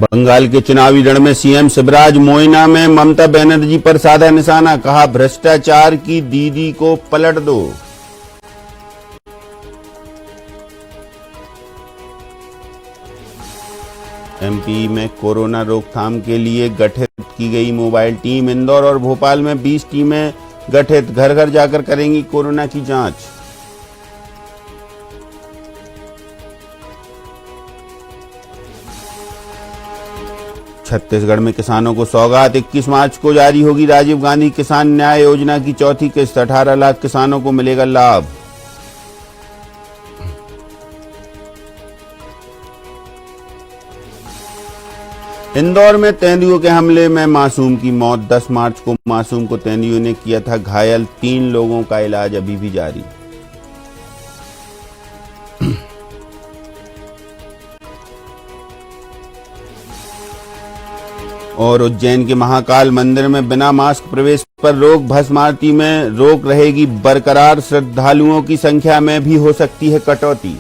बंगाल के चुनावी रण में सीएम शिवराज मोइना में ममता बनर्जी पर साधा निशाना, कहा भ्रष्टाचार की दीदी को पलट दो। एमपी में कोरोना रोकथाम के लिए गठित की गई मोबाइल टीम, इंदौर और भोपाल में 20 टीमें गठित, घर घर जाकर करेंगी कोरोना की जांच। छत्तीसगढ़ में किसानों को सौगात, 21 मार्च को जारी होगी राजीव गांधी किसान न्याय योजना की चौथी किस्त, 18 लाख किसानों को मिलेगा लाभ। इंदौर में तेंदुओं के हमले में मासूम की मौत, 10 मार्च को मासूम को तेंदुओं ने किया था घायल, 3 लोगों का इलाज अभी भी जारी। और उज्जैन के महाकाल मंदिर में बिना मास्क प्रवेश पर रोक, भस्म आरती में रोक रहेगी बरकरार, श्रद्धालुओं की संख्या में भी हो सकती है कटौती।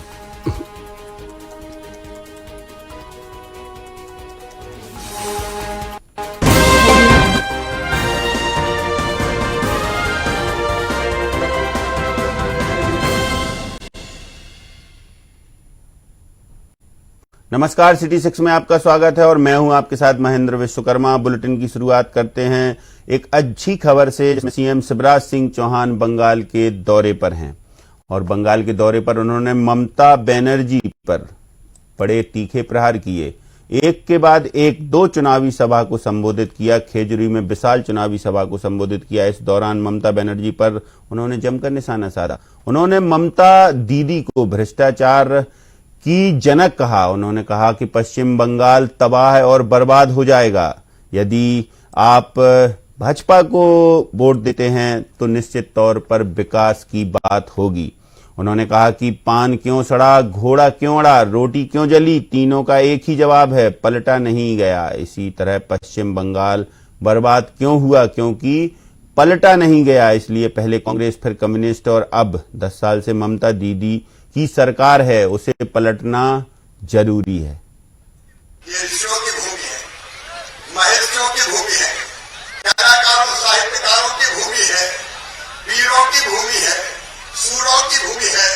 नमस्कार, सिटी 6 में आपका स्वागत है और मैं हूं आपके साथ महेंद्र विश्वकर्मा। बुलेटिन की शुरुआत करते हैं एक अच्छी खबर से, जिसमें सीएम शिवराज सिंह चौहान बंगाल के दौरे पर हैं और बंगाल के दौरे पर उन्होंने ममता बनर्जी पर बड़े तीखे प्रहार किए। एक के बाद एक 2 चुनावी सभा को संबोधित किया, खेजड़ी में विशाल चुनावी सभा को संबोधित किया। इस दौरान ममता बनर्जी पर उन्होंने जमकर निशाना साधा। उन्होंने ममता दीदी को भ्रष्टाचार की जनक कहा। उन्होंने कहा कि पश्चिम बंगाल तबाह और बर्बाद हो जाएगा। यदि आप भाजपा को वोट देते हैं तो निश्चित तौर पर विकास की बात होगी। उन्होंने कहा कि पान क्यों सड़ा, घोड़ा क्यों अड़ा, रोटी क्यों जली, तीनों का एक ही जवाब है, पलटा नहीं गया। इसी तरह पश्चिम बंगाल बर्बाद क्यों हुआ, क्योंकि पलटा नहीं गया। इसलिए पहले कांग्रेस, फिर कम्युनिस्ट और अब 10 साल से ममता दीदी की सरकार है, उसे पलटना जरूरी है। ये ऋषियों की भूमि है, महर्षियों की भूमि है, कलाकारों साहित्यकारों की भूमि है, वीरों की भूमि है, सूरों की भूमि है।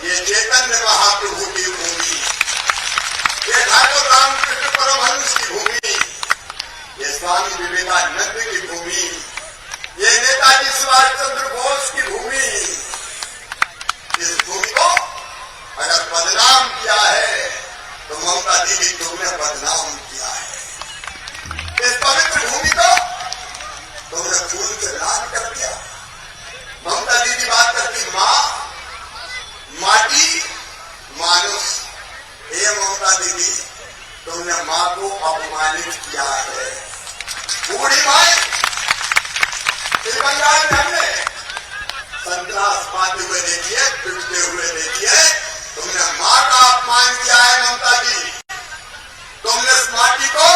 ये चैतन्य महाप्रभु की भूमि, ये ठाकुर रामकृष्ण परमहंस की भूमि, ये स्वामी विवेकानंद की भूमि, ये नेताजी सुभाष चंद्र बोस की भूमि। इस भूमि को अगर बदनाम किया है तो ममता दीदी तुमने बदनाम किया है। इस पवित्र भूमि को तुमने खून से लाल कर दिया। ममता दीदी बात करती माँ, माटी, मानुष। हे ममता दीदी, तुमने माँ को अपमानित किया है। बूढ़ी माई, इस बंगाल में हमने संतरास पाते हुए देखिए, पिटते हुए देखिए। तुमने मां का अपमान किया है ममता जी। तुमने इस माटी को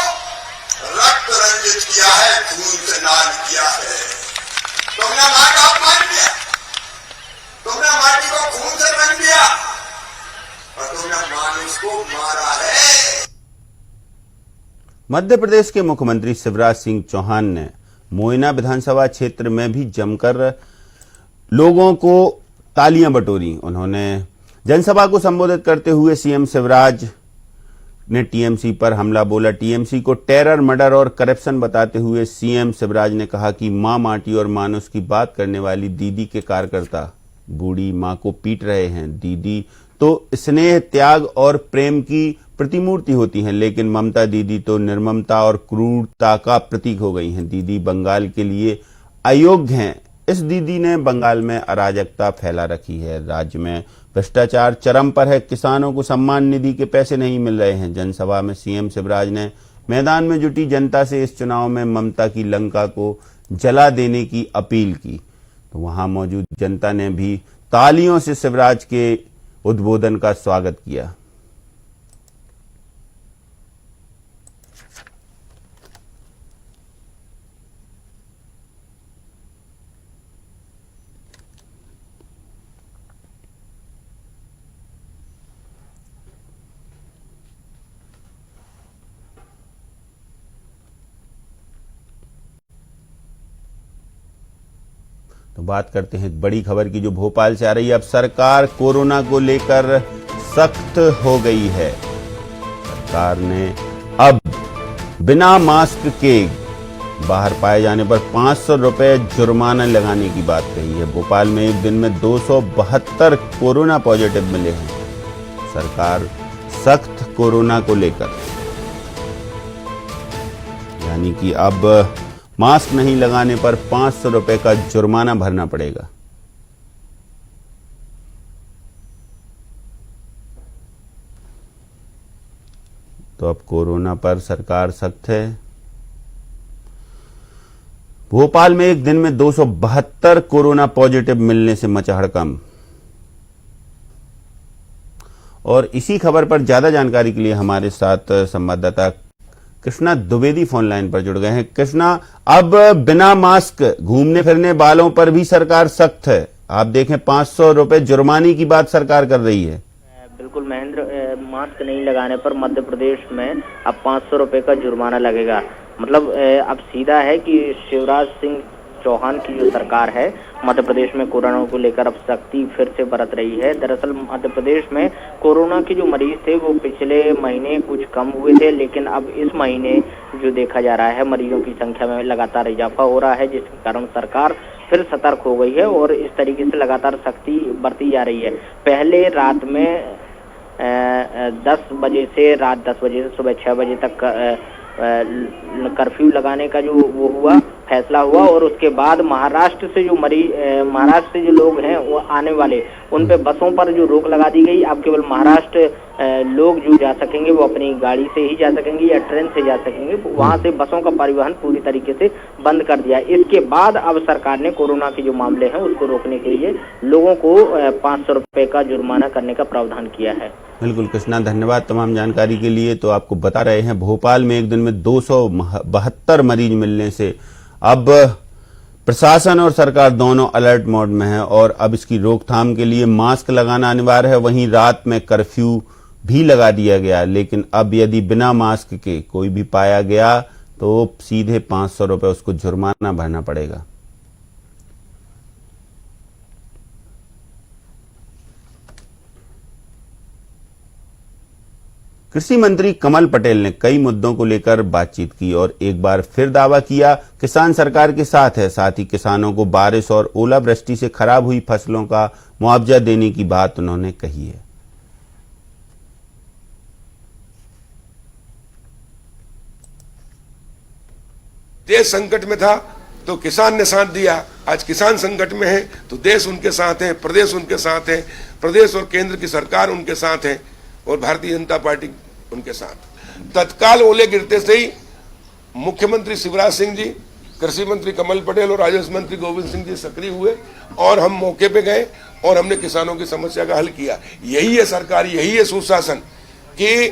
रक्त रंजित किया है, खून से लाल किया है। तुमने मां का अपमान किया, तुमने माटी को खून से रंग दिया और तुमने मानुष को मारा है। मध्य प्रदेश के मुख्यमंत्री शिवराज सिंह चौहान ने मोइना विधानसभा क्षेत्र में भी जमकर लोगों को तालियां बटोरी। उन्होंने जनसभा को संबोधित करते हुए सीएम शिवराज ने टीएमसी पर हमला बोला। टीएमसी को टेरर, मर्डर और करप्शन बताते हुए सीएम शिवराज ने कहा कि मां, माटी और मानुष की बात करने वाली दीदी के कार्यकर्ता बूढ़ी मां को पीट रहे हैं। दीदी तो स्नेह, त्याग और प्रेम की प्रतिमूर्ति होती हैं, लेकिन ममता दीदी तो निर्ममता और क्रूरता का प्रतीक हो गई हैं। दीदी बंगाल के लिए अयोग्य हैं। इस दीदी ने बंगाल में अराजकता फैला रखी है। राज्य में भ्रष्टाचार चरम पर है। किसानों को सम्मान निधि के पैसे नहीं मिल रहे हैं। जनसभा में सीएम शिवराज ने मैदान में जुटी जनता से इस चुनाव में ममता की लंका को जला देने की अपील की। तो वहां मौजूद जनता ने भी तालियों से शिवराज के उद्बोधन का स्वागत किया। तो बात करते हैं एक बड़ी खबर की जो भोपाल से आ रही है। अब सरकार कोरोना को लेकर सख्त हो गई है। सरकार ने अब बिना मास्क के बाहर पाए जाने पर 500 रुपए जुर्माना लगाने की बात कही है। भोपाल में एक दिन में 272 कोरोना पॉजिटिव मिले हैं। सरकार सख्त कोरोना को लेकर, यानी कि अब मास्क नहीं लगाने पर 500 रुपए का जुर्माना भरना पड़ेगा। तो अब कोरोना पर सरकार सख्त है। भोपाल में एक दिन में 272 कोरोना पॉजिटिव मिलने से मचा हड़कंप। और इसी खबर पर ज्यादा जानकारी के लिए हमारे साथ संवाददाता कृष्णा द्विवेदी फोन लाइन पर जुड़ गए हैं। कृष्णा, अब बिना मास्क घूमने फिरने वालों पर भी सरकार सख्त है। आप देखें 500 रुपए जुर्माने की बात सरकार कर रही है। बिल्कुल महेंद्र, मास्क नहीं लगाने पर मध्य प्रदेश में अब 500 रुपए का जुर्माना लगेगा। मतलब अब सीधा है कि शिवराज सिंह चौहान की जो सरकार है मध्य प्रदेश में कोरोना को लेकर अब सख्ती फिर से बरत रही है। दरअसल मध्य प्रदेश में कोरोना के जो मरीज थे वो पिछले महीने कुछ कम हुए थे, लेकिन अब इस महीने जो देखा जा रहा है मरीजों की संख्या में लगातार इजाफा हो रहा है, जिसके कारण सरकार फिर सतर्क हो गई है और इस तरीके से लगातार सख्ती बरती जा रही है। पहले रात में 10 बजे से रात 10 बजे से सुबह 6 बजे तक कर्फ्यू लगाने का जो वो हुआ फैसला हुआ, और उसके बाद महाराष्ट्र से जो लोग हैं वो आने वाले उन पे बसों पर जो रोक लगा दी गई। अब केवल महाराष्ट्र लोग जो जा सकेंगे वो अपनी गाड़ी से ही जा सकेंगे या ट्रेन से जा सकेंगे। वहां से बसों का परिवहन पूरी तरीके से बंद कर दिया। इसके बाद अब सरकार ने कोरोना के जो मामले हैं उसको रोकने के लिए लोगों को 500 रुपए का जुर्माना करने का प्रावधान किया है। बिल्कुल कृष्णा, धन्यवाद तमाम जानकारी के लिए। तो आपको बता रहे हैं भोपाल में एक दिन में 272 मरीज मिलने से अब प्रशासन और सरकार दोनों अलर्ट मोड में है और अब इसकी रोकथाम के लिए मास्क लगाना अनिवार्य है। वहीं रात में कर्फ्यू भी लगा दिया गया, लेकिन अब यदि बिना मास्क के कोई भी पाया गया तो सीधे 500 रुपए उसको जुर्माना भरना पड़ेगा। कृषि मंत्री कमल पटेल ने कई मुद्दों को लेकर बातचीत की और एक बार फिर दावा किया किसान सरकार के साथ है। साथ ही किसानों को बारिश और ओलावृष्टि से खराब हुई फसलों का मुआवजा देने की बात उन्होंने कही है। देश संकट में था तो किसान ने साथ दिया, आज किसान संकट में है तो देश उनके साथ है, प्रदेश उनके साथ है, प्रदेश और केंद्र की सरकार उनके साथ है और भारतीय जनता पार्टी उनके साथ। तत्काल ओले गिरते से ही मुख्यमंत्री शिवराज सिंह जी, कृषि मंत्री कमल पटेल और राजस्व मंत्री गोविंद सिंह जी सक्रिय हुए और हम मौके पे गए और हमने किसानों की समस्या का हल किया। यही है सरकार, यही है सुशासन कि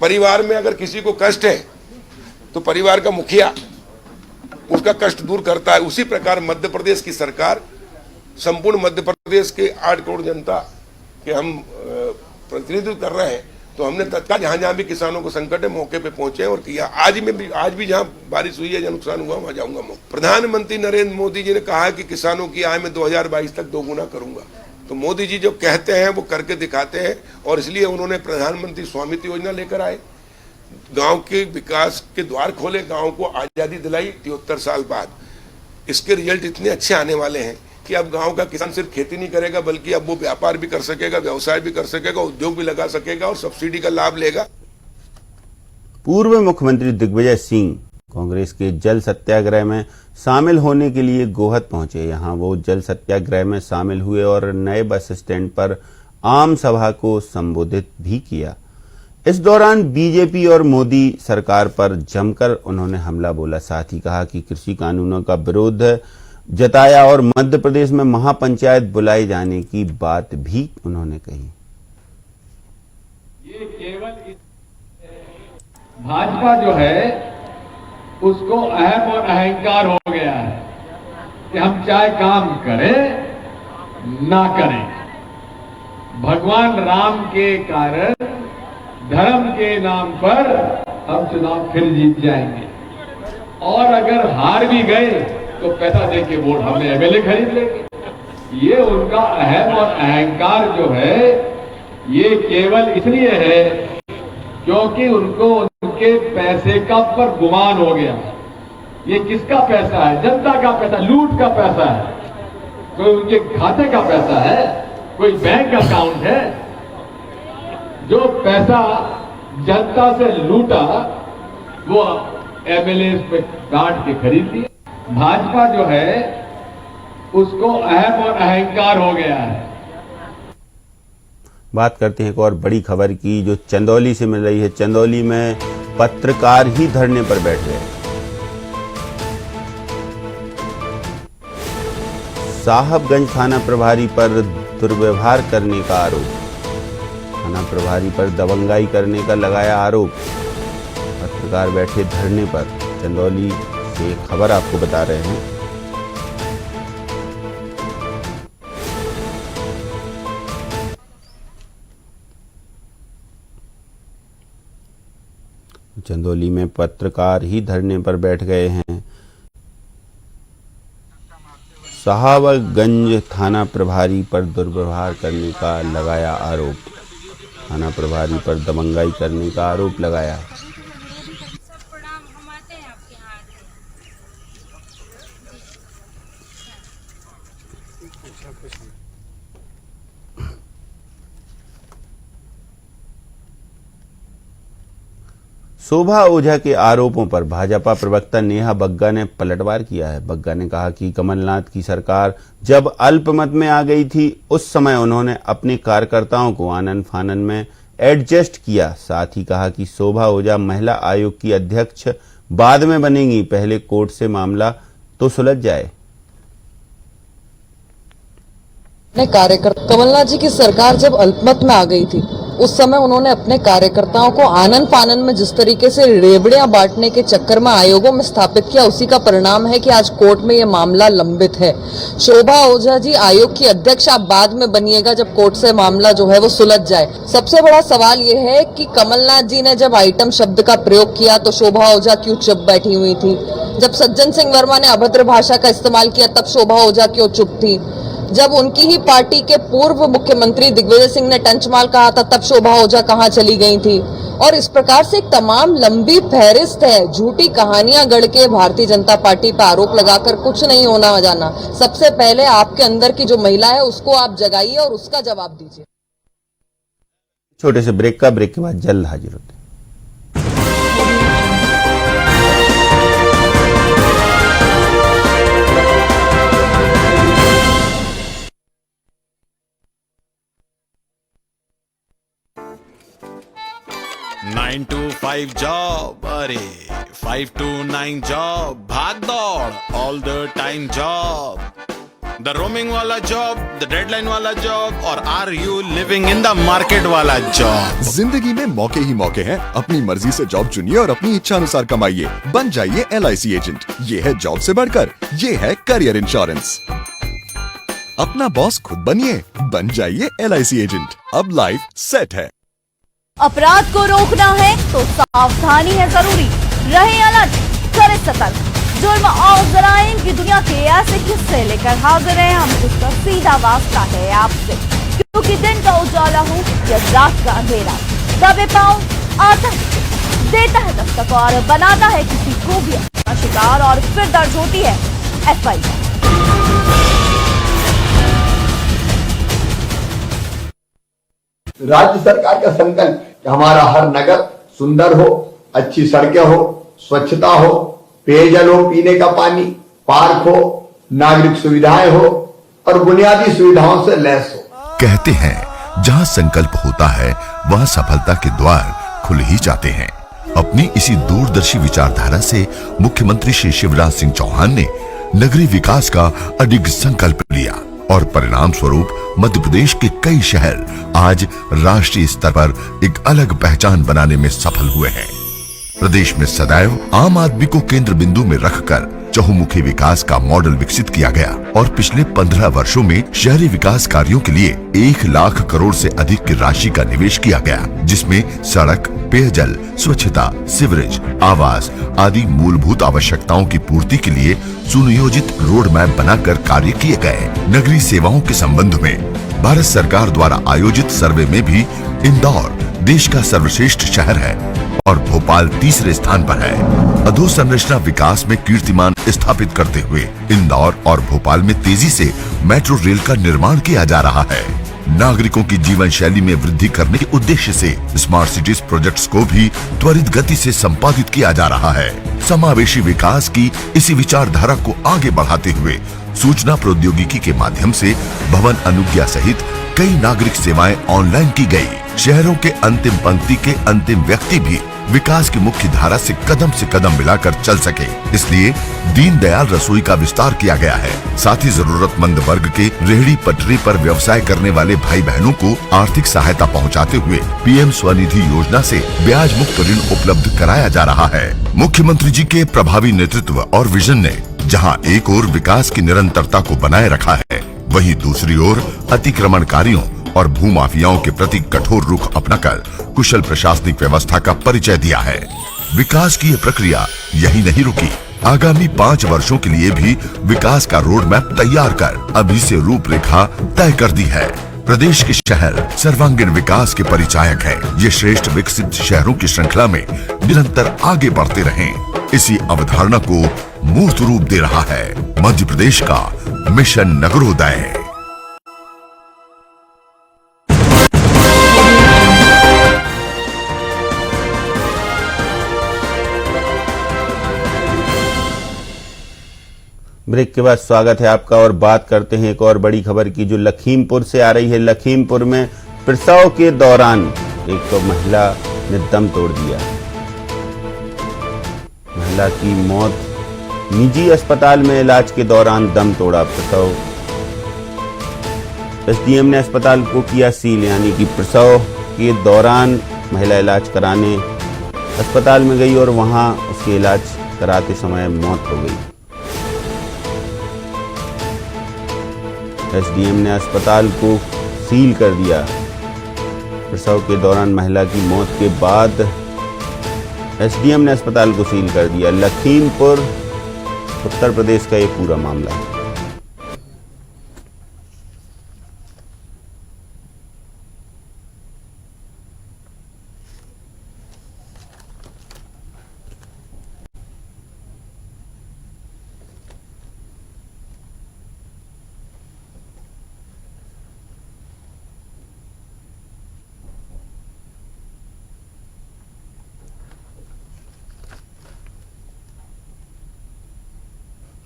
परिवार में अगर किसी को कष्ट है तो परिवार का मुखिया उसका कष्ट दूर करता है। उसी प्रकार मध्य प्रदेश की सरकार संपूर्ण मध्य प्रदेश के 8 करोड़ जनता के हम प्रतिनिधित्व कर रहे हैं, तो हमने तत्काल जहां भी किसानों को संकट है मौके पे पहुंचे और किया। आज भी जहां बारिश हुई है, जहां नुकसान हुआ वहां जाऊंगा। प्रधानमंत्री नरेंद्र मोदी जी ने कहा है कि किसानों की आय में 2022 तक 2 गुना करूंगा। तो मोदी जी जो कहते हैं वो करके दिखाते हैं और इसलिए उन्होंने प्रधानमंत्री स्वामित्व योजना लेकर आए, गांव के विकास के द्वार खोले, गांव को आजादी दिलाई 73 साल बाद। इसके रिजल्ट इतने अच्छे आने वाले हैं कि अब गांव का किसान सिर्फ खेती नहीं करेगा बल्कि अब वो व्यापार भी कर सकेगा, व्यवसाय भी कर सकेगा, उद्योग भी लगा सकेगा और सब्सिडी का लाभ लेगा। पूर्व मुख्यमंत्री दिग्विजय सिंह कांग्रेस के जल सत्याग्रह में शामिल होने के लिए गोहद पहुंचे। यहां वो जल सत्याग्रह में शामिल हुए और नए बस स्टैंड पर आम सभा को संबोधित भी किया। इस दौरान बीजेपी और मोदी सरकार पर जमकर उन्होंने हमला बोला। साथ ही कहा कि कृषि कानूनों का विरोध जताया और मध्य प्रदेश में महापंचायत बुलाए जाने की बात भी उन्होंने कही। ये केवल भाजपा जो है उसको अहम और अहंकार हो गया है कि हम चाहे काम करें ना करें, भगवान राम के कारण धर्म के नाम पर हम चुनाव फिर जीत जाएंगे और अगर हार भी गए तो पैसा दे के वोट हमें एमएलए खरीद लेंगे। ये उनका अहम और अहंकार जो है ये केवल इसलिए है क्योंकि उनको उनके पैसे का पर गुमान हो गया। ये किसका पैसा है? जनता का पैसा, लूट का पैसा है। कोई उनके खाते का पैसा है, कोई बैंक अकाउंट है। जो पैसा जनता से लूटा वो एमएलए पे काट के खरीद दिया। भाजपा जो है उसको अहम और अहंकार हो गया है। बात करते हैं एक और बड़ी खबर की जो चंदौली से मिल रही है। चंदौली में पत्रकार ही धरने पर बैठ गए। साहबगंज थाना प्रभारी पर दुर्व्यवहार करने का आरोप। थाना प्रभारी पर दबंगाई करने का लगाया आरोप। पत्रकार बैठे धरने पर। चंदौली से खबर आपको बता रहे हैं। चंदौली में पत्रकार ही धरने पर बैठ गए हैं। साहबगंज थाना प्रभारी पर दुर्व्यवहार करने का लगाया आरोप। थाना प्रभारी पर दबंगाई करने का आरोप लगाया। शोभा ओझा के आरोपों पर भाजपा प्रवक्ता नेहा बग्गा ने पलटवार किया है। बग्गा ने कहा कि कमलनाथ की सरकार जब अल्पमत में आ गई थी उस समय उन्होंने अपने कार्यकर्ताओं को आनन फानन में एडजस्ट किया। साथ ही कहा कि शोभा ओझा महिला आयोग की अध्यक्ष बाद में बनेंगी, पहले कोर्ट से मामला तो सुलझ जाए। कमलनाथ जी की सरकार जब अल्पमत में आ गई थी उस समय उन्होंने अपने कार्यकर्ताओं को आनन फानन में जिस तरीके से रेवड़ियां बांटने के चक्कर में आयोगों में स्थापित किया, उसी का परिणाम है कि आज कोर्ट में ये मामला लंबित है। शोभा ओझा जी आयोग की अध्यक्ष आप बाद में बनिएगा जब कोर्ट से मामला जो है वो सुलझ जाए। सबसे बड़ा सवाल ये है कि कमलनाथ जी ने जब आइटम शब्द का प्रयोग किया तो शोभा ओझा क्यों चुप बैठी हुई थी? जब सज्जन सिंह वर्मा ने अभद्र भाषा का इस्तेमाल किया तब शोभा ओझा क्यों चुप थी? जब उनकी ही पार्टी के पूर्व मुख्यमंत्री दिग्विजय सिंह ने टंचमाल कहा था तब शोभा ओझा कहां चली गई थी? और इस प्रकार से एक तमाम लंबी फहरिस्त है। झूठी कहानियां गढ़ के भारतीय जनता पार्टी पर आरोप लगाकर कुछ नहीं होना जाना। सबसे पहले आपके अंदर की जो महिला है उसको आप जगाइए और उसका जवाब दीजिए। छोटे से ब्रेक के बाद जल्द हाजिर होते हैं। 9 to 5 जॉब, अरे 5 to 9 जॉब, भाग दौड़ all the time job, the roaming वाला जॉब, द डेडलाइन वाला जॉब, और are you living in the market वाला जॉब। जिंदगी में मौके ही मौके हैं। अपनी मर्जी से जॉब चुनिए और अपनी इच्छा अनुसार कमाइए। बन जाइए LIC एजेंट। ये है जॉब से बढ़कर, ये है करियर इंश्योरेंस। अपना बॉस खुद बनिए, बन जाइए LIC एजेंट। अब लाइफ सेट है। अपराध को रोकना है तो सावधानी है जरूरी। रहे अलर्ट, करें सतर्क। जुर्म और जराइम की दुनिया के ऐसे किस्से लेकर हाजिर हैं हम, जिसका सीधा वास्ता है आपसे। क्योंकि दिन का उजाला हो या रात का अंधेरा, दबे पांव आता है, देता है दस्तक और बनाता है किसी को भी अपना शिकार, और फिर दर्ज होती है FIR। राज्य सरकार का संकल्प कि हमारा हर नगर सुंदर हो, अच्छी सड़कें हो, स्वच्छता हो, पेयजल हो, पीने का पानी, पार्क हो, नागरिक सुविधाएं हो और बुनियादी सुविधाओं से लैस हो। कहते हैं जहां संकल्प होता है वहां सफलता के द्वार खुल ही जाते हैं। अपनी इसी दूरदर्शी विचारधारा से मुख्यमंत्री श्री शिवराज सिंह चौहान ने नगरीय विकास का अडिग संकल्प लिया और परिणाम स्वरूप मध्य प्रदेश के कई शहर आज राष्ट्रीय स्तर पर एक अलग पहचान बनाने में सफल हुए हैं। प्रदेश में सदैव आम आदमी को केंद्र बिंदु में रखकर चहुमुखी विकास का मॉडल विकसित किया गया और पिछले 15 वर्षों में शहरी विकास कार्यों के लिए 1 लाख करोड़ से अधिक की राशि का निवेश किया गया, जिसमें सड़क, पेयजल, स्वच्छता, सीवरेज, आवास आदि मूलभूत आवश्यकताओं की पूर्ति के लिए सुनियोजित रोड मैप बनाकर कार्य किए गए। नगरीय सेवाओं के संबंध में भारत सरकार द्वारा आयोजित सर्वे में भी इंदौर देश का सर्वश्रेष्ठ शहर है और भोपाल तीसरे स्थान पर है। अधोसंरचना विकास में कीर्तिमान स्थापित करते हुए इंदौर और भोपाल में तेजी से मेट्रो रेल का निर्माण किया जा रहा है। नागरिकों की जीवन शैली में वृद्धि करने के उद्देश्य से स्मार्ट सिटीज प्रोजेक्ट्स को भी त्वरित गति से संपादित किया जा रहा है। समावेशी विकास की इसी विचारधारा को आगे बढ़ाते हुए सूचना प्रौद्योगिकी के माध्यम से भवन अनुज्ञा सहित कई नागरिक सेवाएं ऑनलाइन की गई। शहरों के अंतिम पंक्ति के अंतिम व्यक्ति भी विकास की मुख्य धारा से कदम मिलाकर चल सके, इसलिए दीनदयाल रसोई का विस्तार किया गया है। साथ ही जरूरतमंद वर्ग के रेहड़ी पटरी पर व्यवसाय करने वाले भाई बहनों को आर्थिक सहायता पहुंचाते हुए पीएम स्वनिधि योजना से ब्याज मुक्त ऋण उपलब्ध कराया जा रहा है। मुख्यमंत्री जी के प्रभावी नेतृत्व और विजन ने जहां एक ओर विकास की निरंतरता को बनाए रखा है, वहीं दूसरी ओर अतिक्रमणकारियों और भूमाफियाओं के प्रति कठोर रुख अपनाकर कुशल प्रशासनिक व्यवस्था का परिचय दिया है। विकास की ये प्रक्रिया यही नहीं रुकी, आगामी 5 वर्षों के लिए भी विकास का रोड मैप तैयार कर अभी से रूपरेखा तय कर दी है। प्रदेश के शहर सर्वांगीण विकास के परिचायक है। ये श्रेष्ठ विकसित शहरों की श्रृंखला में निरंतर आगे बढ़ते रहें, इसी अवधारणा को मूर्त रूप दे रहा है मध्य प्रदेश का मिशन नगरोदय। ब्रेक के बाद स्वागत है आपका और बात करते हैं एक और बड़ी खबर की जो लखीमपुर से आ रही है। लखीमपुर में प्रसव के दौरान एक तो महिला ने दम तोड़ दिया। महिला की मौत, निजी अस्पताल में इलाज के दौरान दम तोड़ा प्रसव। एसडीएम ने अस्पताल को किया सील, यानी कि प्रसव के दौरान महिला इलाज कराने अस्पताल में गई और वहां उसके इलाज कराते समय मौत हो गई। एसडीएम ने अस्पताल को सील कर दिया। प्रसव के दौरान महिला की मौत के बाद एसडीएम ने अस्पताल को सील कर दिया। लखीमपुर उत्तर प्रदेश का ये पूरा मामला है।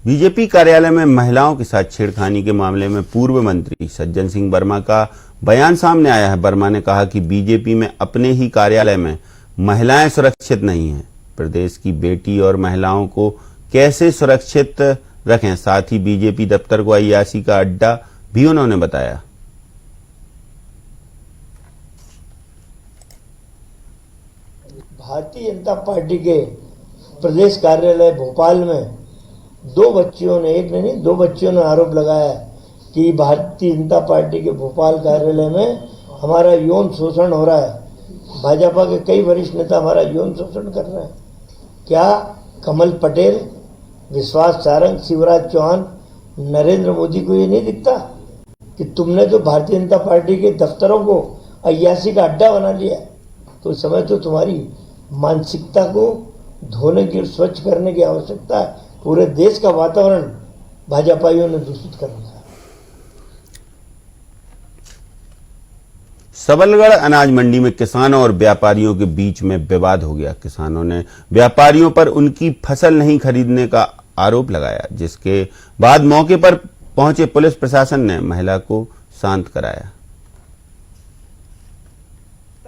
बीजेपी कार्यालय में महिलाओं के साथ छेड़खानी के मामले में पूर्व मंत्री सज्जन सिंह वर्मा का बयान सामने आया है। वर्मा ने कहा कि बीजेपी में अपने ही कार्यालय में महिलाएं सुरक्षित नहीं हैं। प्रदेश की बेटी और महिलाओं को कैसे सुरक्षित रखें, साथ ही बीजेपी दफ्तर को अय्याशी का अड्डा भी उन्होंने बताया। भारतीय जनता पार्टी के प्रदेश कार्यालय भोपाल में दो बच्चियों ने आरोप लगाया कि भारतीय जनता पार्टी के भोपाल कार्यालय में हमारा यौन शोषण हो रहा है। भाजपा के कई वरिष्ठ नेता हमारा यौन शोषण कर रहे हैं। क्या कमल पटेल, विश्वास सारंग, शिवराज चौहान, नरेंद्र मोदी को ये नहीं दिखता कि तुमने तो भारतीय जनता पार्टी के दफ्तरों को अय्याशी का अड्डा बना लिया? तो इस समय तो तुम्हारी मानसिकता को धोने की और स्वच्छ करने की आवश्यकता है। पूरे देश का वातावरण भाजपाइयों ने दूषित कर दिया। सबलगढ़ अनाज मंडी में किसानों और व्यापारियों के बीच में विवाद हो गया। किसानों ने व्यापारियों पर उनकी फसल नहीं खरीदने का आरोप लगाया, जिसके बाद मौके पर पहुंचे पुलिस प्रशासन ने महिला को शांत कराया।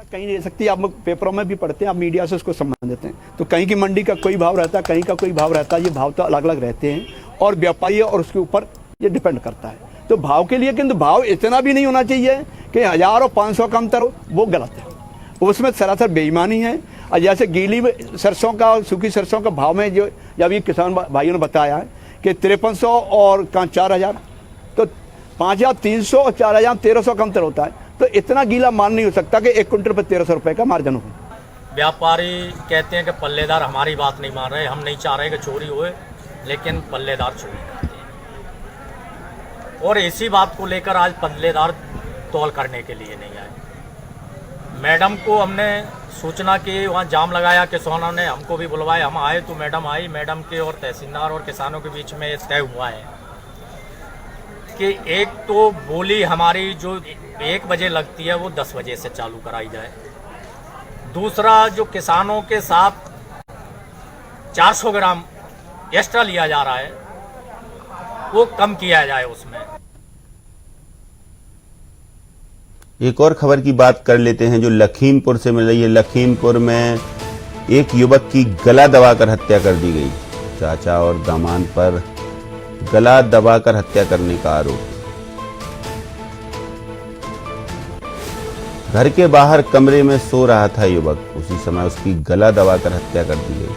कहीं नहीं रह सकती, आप पेपरों में भी पढ़ते हैं, आप मीडिया से उसको संबंध देते हैं, तो कहीं की मंडी का कोई भाव रहता है, कहीं का कोई भाव रहता है। ये भाव तो अलग अलग रहते हैं और व्यापारी और उसके ऊपर ये डिपेंड करता है। तो भाव के लिए किंतु भाव इतना भी नहीं होना चाहिए कि 1000 और 500 कम तर, वो गलत है, उसमें सरासर बेईमानी है। और जैसे गीली में सरसों का और सूखी सरसों का भाव में जो जब ये किसान भाइयों ने बताया है कि 5300 और 4000, तो 5300 और 4000 1300 का अंतर होता है। तो इतना गीला माल नहीं हो सकता कि 1 क्विंटल पर 1300 रुपए का मार्जिन हो। व्यापारी कहते हैं कि पल्लेदार हमारी बात नहीं मान रहे, हम नहीं चाह रहे कि चोरी होए, लेकिन पल्लेदार चोरी करते हैं। और इसी बात को लेकर आज पल्लेदार तौल करने के लिए नहीं आए। मैडम को हमने सूचना की, वहाँ जाम लगाया, किसानों ने हमको भी बुलवाया, हम आए तो मैडम आई। मैडम के और तहसीलदार और किसानों के बीच में तय हुआ है कि एक तो बोली हमारी जो 1 बजे लगती है वो 10 बजे से चालू कराई जाए। दूसरा, जो किसानों के साथ 400 ग्राम एक्स्ट्रा लिया जा रहा है वो कम किया जाए उसमें। एक और खबर की बात कर लेते हैं जो लखीमपुर से मिल रही है। लखीमपुर में एक युवक की गला दबाकर हत्या कर दी गई। चाचा और दामाद पर गला दबाकर हत्या करने का आरोप। घर के बाहर कमरे में सो रहा था युवक, उसी समय उसकी गला दबाकर हत्या कर दी गई।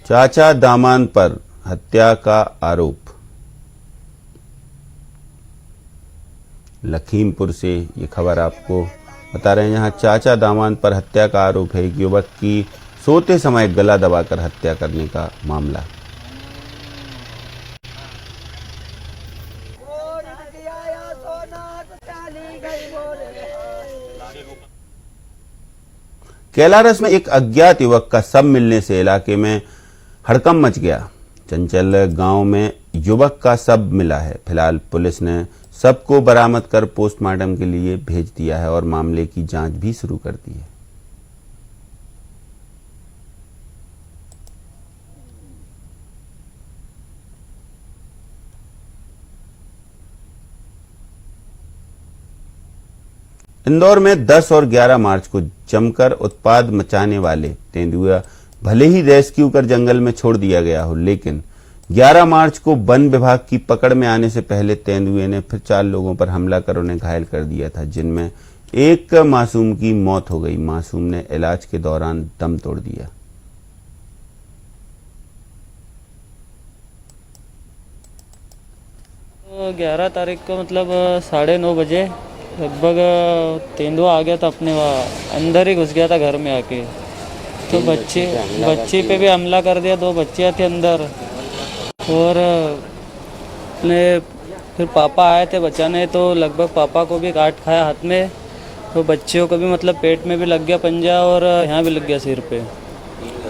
चाचा दामाद पर हत्या का आरोप। लखीमपुर से ये खबर आपको बता रहे हैं, जहां चाचा दामाद पर हत्या का आरोप है। एक युवक की सोते समय गला दबाकर हत्या करने का मामला। कैलारस में एक अज्ञात युवक का शव मिलने से इलाके में हड़कंप मच गया। चंचल गांव में युवक का शव मिला है। फिलहाल पुलिस ने शव को बरामद कर पोस्टमार्टम के लिए भेज दिया है और मामले की जांच भी शुरू कर दी है। इंदौर में 10 और 11 मार्च को जमकर उत्पाद मचाने वाले तेंदुआ भले ही रेस्क्यू कर जंगल में छोड़ दिया गया हो, लेकिन 11 मार्च को वन विभाग की पकड़ में आने से पहले तेंदुए ने फिर 4 लोगों पर हमला कर उन्हें घायल कर दिया था, जिनमें एक मासूम की मौत हो गई। मासूम ने इलाज के दौरान दम तोड़ दिया। तो 11 तारीख को मतलब 9:30 बजे लगभग तेंदुआ आ गया था, अपने वहाँ अंदर ही घुस गया था घर में आके। तो बच्ची पे भी हमला कर दिया। 2 बच्चियाँ थी अंदर और फिर पापा आए थे बचाने, तो लगभग पापा को भी काट खाया हाथ में। तो बच्चियों को भी मतलब पेट में भी लग गया पंजा और यहाँ भी लग गया सिर पे।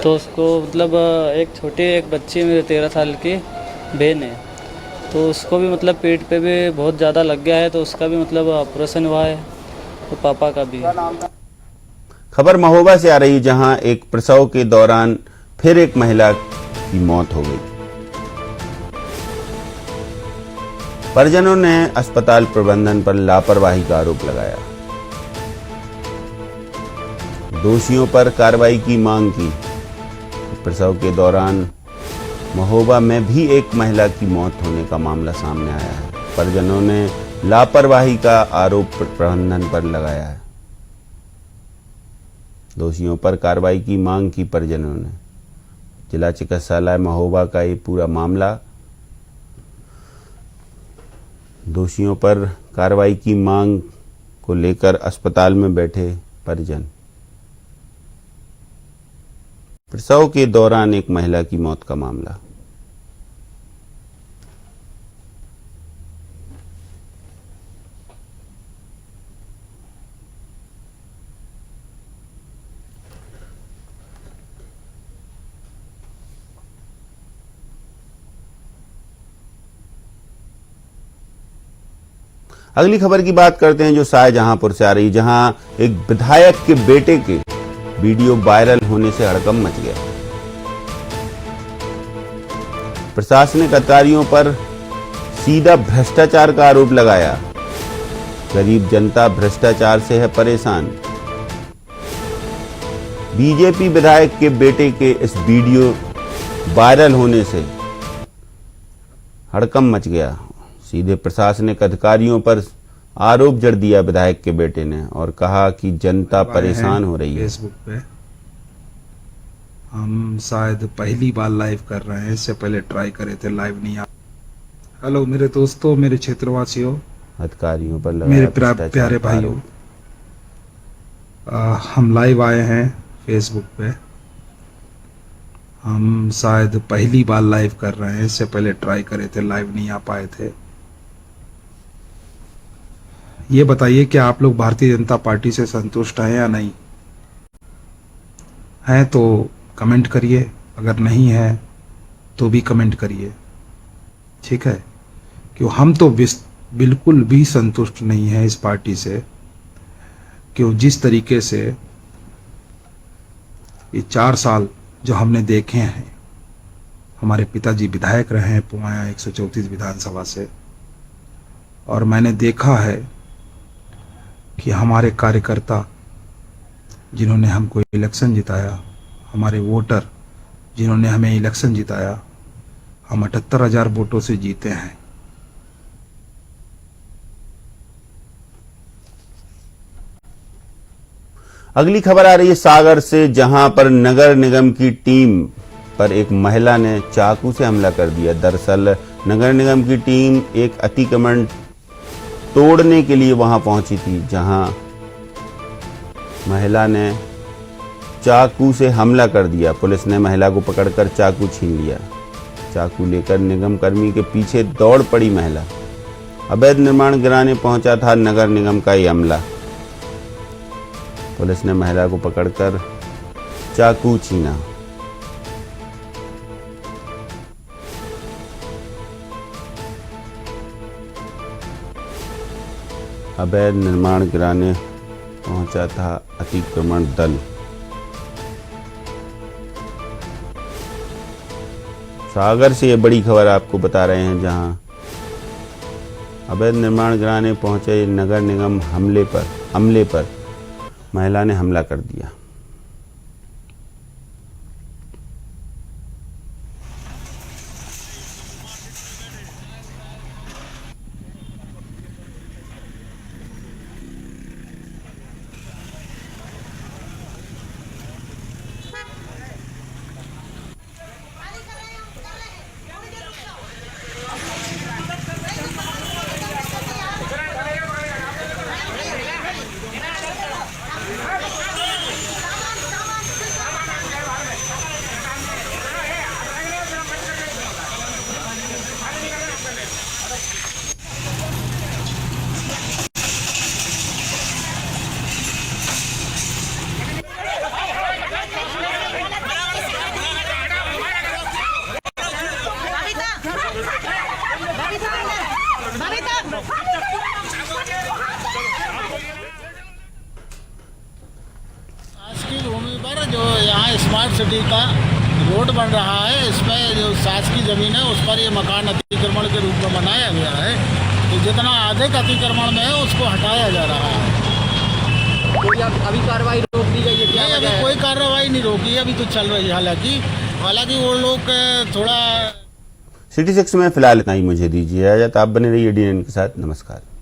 तो उसको मतलब एक बच्ची मेरे 13 साल की बहन है, तो उसको भी मतलब पेट पे भी बहुत ज़्यादा लग गया है, तो उसका भी मतलब ऑपरेशन हुआ है, तो पापा का भी। खबर महोबा से आ रही, जहां एक प्रसव के दौरान फिर एक महिला की मौत हो गई। परिजनों ने अस्पताल प्रबंधन पर लापरवाही का आरोप लगाया। दोषियों पर कार्रवाई की मांग की। प्रसव के दौरान महोबा में भी एक महिला की मौत होने का मामला सामने आया है। परिजनों ने लापरवाही का आरोप प्रबंधन पर लगाया है। दोषियों पर कार्रवाई की मांग की परिजनों ने। जिला चिकित्सालय महोबा का ये पूरा मामला। दोषियों पर कार्रवाई की मांग को लेकर अस्पताल में बैठे परिजन। प्रसव के दौरान एक महिला की मौत का मामला। अगली खबर की बात करते हैं जो शाहजहांपुर से आ रही, जहां एक विधायक के बेटे के वीडियो वायरल होने से हड़कंप मच गया। प्रशासनिक अधिकारियों पर सीधा भ्रष्टाचार का आरोप लगाया। गरीब जनता भ्रष्टाचार से है परेशान। बीजेपी विधायक के बेटे के इस वीडियो वायरल होने से हड़कंप मच गया। सीधे प्रशासनिक अधिकारियों पर आरोप जड़ दिया विधायक के बेटे ने और कहा कि जनता परेशान हो रही है। फेसबुक पे हम शायद पहली बार लाइव कर रहे हैं, इससे पहले ट्राई करे थे, लाइव नहीं आ। हेलो मेरे दोस्तों, मेरे क्षेत्रवासियों, अधिकारियों पर मेरे प्यारे भाइयों, हम लाइव आए हैं फेसबुक पे। हम शायद पहली बार लाइव कर रहे हैं, इससे पहले ट्राई करे थे, लाइव नहीं आ पाए थे। ये बताइए कि आप लोग भारतीय जनता पार्टी से संतुष्ट हैं या नहीं हैं? तो कमेंट करिए, अगर नहीं है तो भी कमेंट करिए, ठीक है? क्यों हम तो बिल्कुल भी संतुष्ट नहीं है इस पार्टी से। क्यों जिस तरीके से ये 4 साल जो हमने देखे हैं, हमारे पिताजी विधायक रहे हैं पुवाया 134 विधानसभा से, और मैंने देखा है कि हमारे कार्यकर्ता जिन्होंने हमको इलेक्शन जिताया, हमारे वोटर जिन्होंने हमें इलेक्शन जिताया, हम 78,000 वोटों से जीते हैं। अगली खबर आ रही है सागर से, जहां पर नगर निगम की टीम पर एक महिला ने चाकू से हमला कर दिया। दरअसल नगर निगम की टीम एक अतिक्रमण तोड़ने के लिए वहां पहुंची थी, जहां महिला ने चाकू से हमला कर दिया। पुलिस ने महिला को पकड़कर चाकू छीन लिया। चाकू लेकर निगम कर्मी के पीछे दौड़ पड़ी महिला। अवैध निर्माण गिराने पहुंचा था नगर निगम का ये अमला। पुलिस ने महिला को पकड़कर चाकू छीना। अवैध निर्माण गिराने पहुंचा था अतिक्रमण दल। सागर से ये बड़ी खबर आपको बता रहे हैं, जहां अवैध निर्माण गिराने पहुंचे नगर निगम हमले पर महिला ने हमला कर दिया। शासकीय भूमि पर जो यहाँ स्मार्ट सिटी का रोड बन रहा है, इसमें जो शासकीय जमीन है उस पर ये मकान अतिक्रमण के रूप में बनाया गया है। तो जितना अधिक अतिक्रमण में है उसको हटाया जा रहा है। कोई अभी कार्रवाई रोक दी गई है क्या? नहीं, अभी कोई कार्रवाई नहीं रोकी है, अभी तो चल रही है। हालांकि वो लोग थोड़ा सिटी 6 में फिलहाल इतना ही। मुझे दीजिए इजाजत। आप बने रहिए DNN के साथ। नमस्कार।